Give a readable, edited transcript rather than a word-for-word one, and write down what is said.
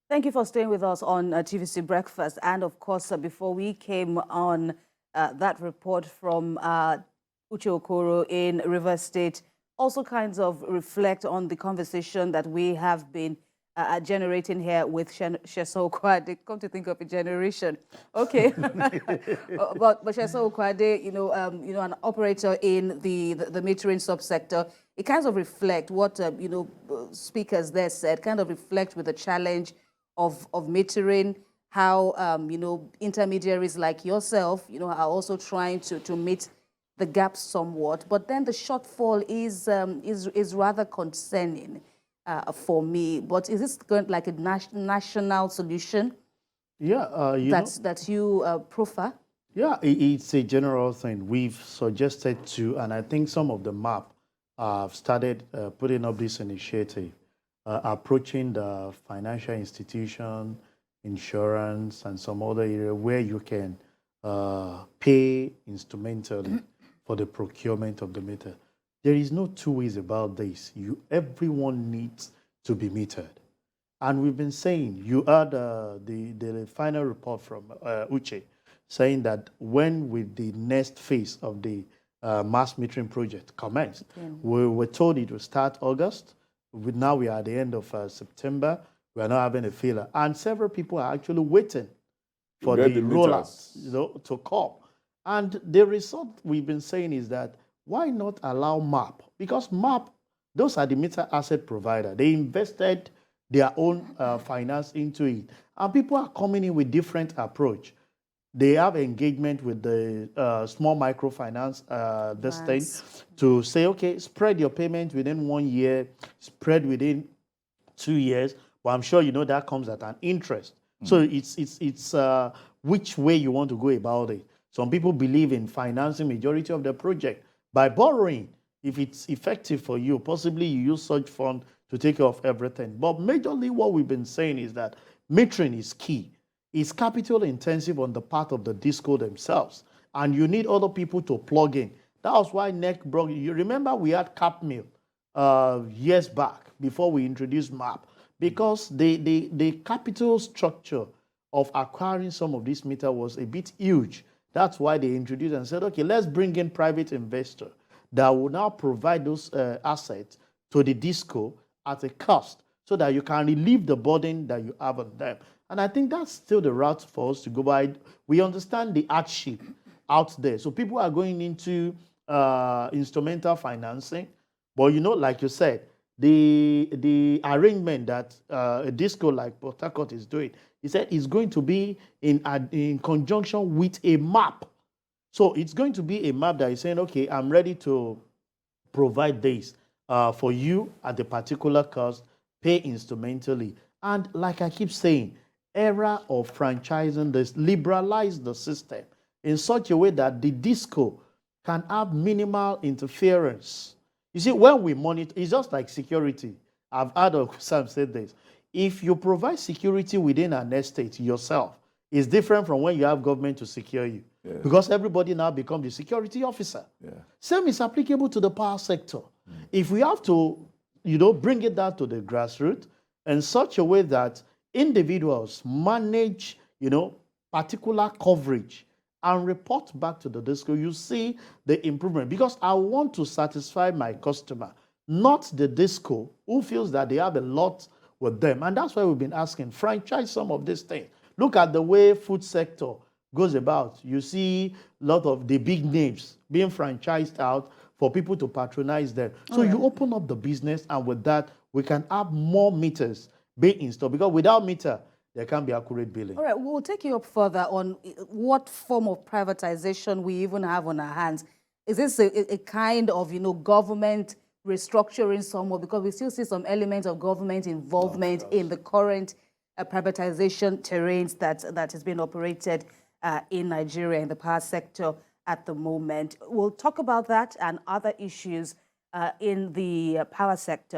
Thank you for staying with us on TVC Breakfast. And of course, before we came on, that report from Uche Okoro in Rivers State also kinds of reflect on the conversation that we have been generating here with Sesan Okunade. Come to think of a generation, okay. but Sesan Okunade, an operator in the metering subsector, it kind of reflect what speakers there said, kind of reflect with the challenge of metering, how intermediaries like yourself, are also trying to meet the gap somewhat, but then the shortfall is rather concerning for me. But is this going like a national solution? Yeah, that you prefer? Yeah, it's a general thing. We've suggested to, and I think some of the MAP have started putting up this initiative, approaching the financial institution, insurance, and some other area where you can pay instrumentally for the procurement of the meter. There is no two ways about this. Everyone needs to be metered. And we've been saying, you heard the final report from Uche, saying that when with the next phase of the mass metering project commenced, we were told it would start August. Now we are at the end of September. We are not having a failure. And several people are actually waiting for the rollout to come. And the result we've been saying is that why not allow MAP? Because MAP, those are the meter asset provider. They invested their own finance into it. And people are coming in with different approach. They have engagement with the small microfinance this thing to say, okay, spread your payment within 1 year, spread within 2 years. But I'm sure you know that comes at an interest. So it's which way you want to go about it. Some people believe in financing majority of the project by borrowing. If it's effective for you, possibly you use such fund to take care of everything. But majorly what we've been saying is that metering is key. It's capital intensive on the part of the disco themselves. And you need other people to plug in. That was why NEC brought, you remember we had cap mill years back before we introduced MAP. Because the capital structure of acquiring some of this meter was a bit huge. That's why they introduced and said, okay, let's bring in private investor that will now provide those assets to the disco at a cost so that you can relieve the burden that you have on them. And I think that's still the route for us to go by. We understand the hardship out there. So people are going into instrumental financing. But, like you said, the arrangement that a disco like Port Harcourt is doing, he said it's going to be in conjunction with a MAP. So it's going to be a MAP that is saying, okay, I'm ready to provide this for you at a particular cost, pay instrumentally. And like I keep saying, era of franchising this, liberalize the system in such a way that the disco can have minimal interference. You see, when we monitor, it's just like security. I've heard Sam said this. If you provide security within an estate yourself, it's different from when you have government to secure you. Yeah. Because everybody now becomes the security officer. Yeah. Same is applicable to the power sector. If we have to, bring it down to the grassroots in such a way that individuals manage, particular coverage and report back to the disco, you see the improvement. Because I want to satisfy my customer, not the disco who feels that they have a lot with them. And that's why we've been asking, franchise some of these things. Look at the way food sector goes about. You see a lot of the big names being franchised out for people to patronize them. So you open up the business, and with that, we can have more meters being installed. Because without meter, there can't be accurate billing. All right, we'll take you up further on what form of privatization we even have on our hands. Is this a kind of, government restructuring somewhat? Because we still see some elements of government involvement in the current privatization terrains that has been operated in Nigeria in the power sector at the moment. We'll talk about that and other issues in the power sector